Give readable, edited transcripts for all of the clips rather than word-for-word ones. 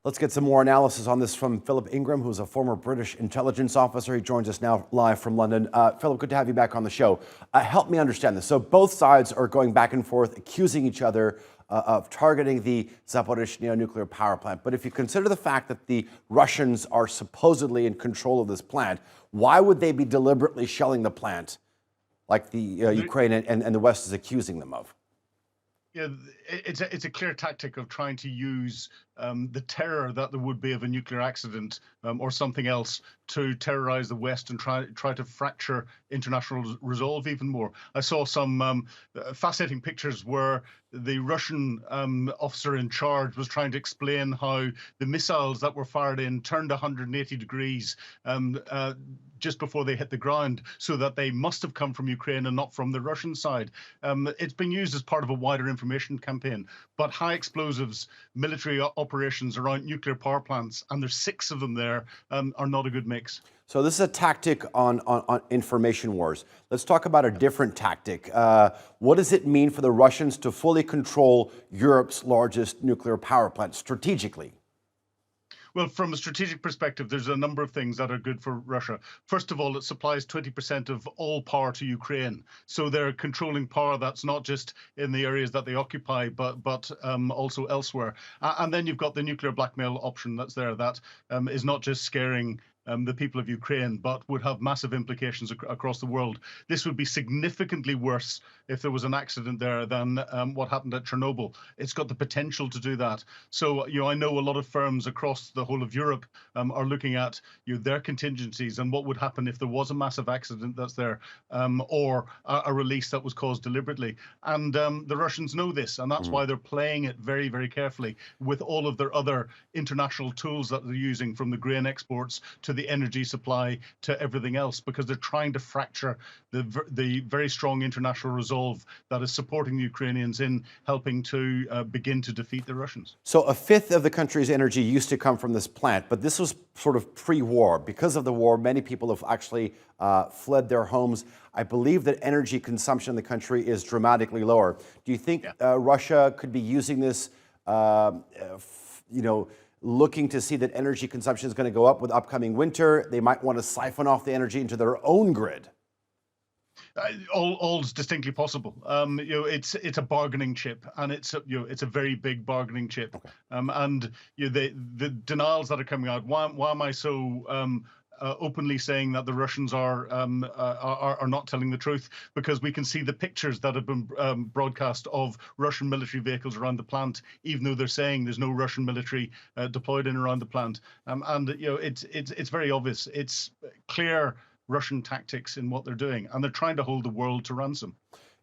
Let's get some more analysis on this from Philip Ingram, who's a former British intelligence officer. He joins us now live from London. Philip, good to have you back on the show. Help me understand this. So both sides are going back and forth, accusing each other of targeting the Zaporizhzhia nuclear power plant. But if you consider the fact that the Russians are supposedly in control of this plant, why would they be deliberately shelling the plant like the Ukraine and the West is accusing them of? Yeah, it's a clear tactic of trying to use the terror that there would be of a nuclear accident or something else to terrorize the West and try to fracture international resolve even more. I saw some fascinating pictures where the Russian officer in charge was trying to explain how the missiles that were fired in turned 180 degrees just before they hit the ground, so that they must have come from Ukraine and not from the Russian side. It's been used as part of a wider information campaign, but high explosives military operations around nuclear power plants, and there's 6 of them there, are not a good mix. So this is a tactic on information wars. Let's talk about a different tactic. What does it mean for the Russians to fully control Europe's largest nuclear power plant strategically? Well, from a strategic perspective, there's a number of things that are good for Russia. First of all, it supplies 20% of all power to Ukraine. So they're controlling power that's not just in the areas that they occupy, but also elsewhere. And then you've got the nuclear blackmail option that's there that is not just scaring the people of Ukraine, but would have massive implications across the world. This would be significantly worse if there was an accident there than what happened at Chernobyl. It's got the potential to do that. So, I know a lot of firms across the whole of Europe are looking at their contingencies and what would happen if there was a massive accident that's there, or a release that was caused deliberately. And the Russians know this, and that's why they're playing it very, very carefully with all of their other international tools that they're using, from the grain exports to the energy supply to everything else, because they're trying to fracture the very strong international resolve that is supporting the Ukrainians in helping to begin to defeat the Russians. So a fifth of the country's energy used to come from this plant, but this was sort of pre-war. Because of the war, many people have actually fled their homes. I believe that energy consumption in the country is dramatically lower. Do you think Russia could be using this, looking to see that energy consumption is going to go up with upcoming winter? They might want to siphon off the energy into their own grid. All's distinctly possible. It's a bargaining chip, and it's a very big bargaining chip. Okay. And the denials that are coming out. Why am I so openly saying that the Russians are not telling the truth? Because we can see the pictures that have been broadcast of Russian military vehicles around the plant, even though they're saying there's no Russian military deployed in around the plant. It's very obvious. It's clear Russian tactics in what they're doing, and they're trying to hold the world to ransom.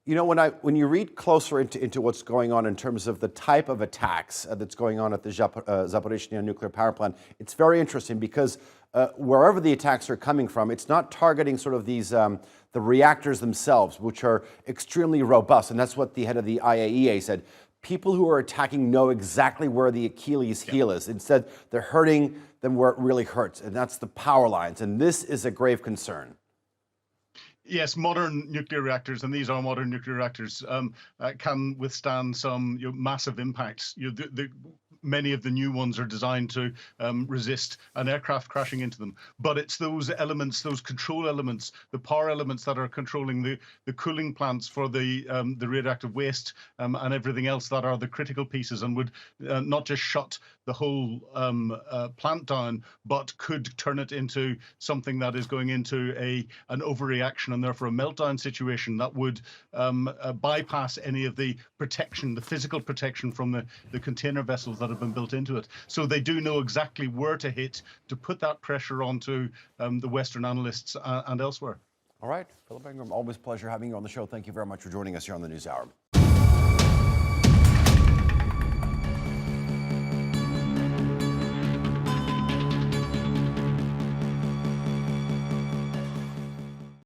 When you read closer into what's going on in terms of the type of attacks that's going on at the Zaporizhzhia nuclear power plant, it's very interesting because wherever the attacks are coming from, it's not targeting sort of these the reactors themselves, which are extremely robust, and that's what the head of the IAEA said. People who are attacking know exactly where the Achilles heel is. Instead, they're hurting them where it really hurts, and that's the power lines. And this is a grave concern. Yes, modern nuclear reactors, and these are modern nuclear reactors, can withstand some massive impacts. Many of the new ones are designed to resist an aircraft crashing into them. But it's those elements, those control elements, the power elements that are controlling the cooling plants for the radioactive waste and everything else that are the critical pieces, and would not just shut the whole plant down, but could turn it into something that is going into an overreaction, and therefore a meltdown situation that would bypass any of the protection, the physical protection from the container vessels that have been built into it. So they do know exactly where to hit to put that pressure onto the Western analysts and elsewhere. All right, Philip Ingram, always a pleasure having you on the show. Thank you very much for joining us here on the NewsHour.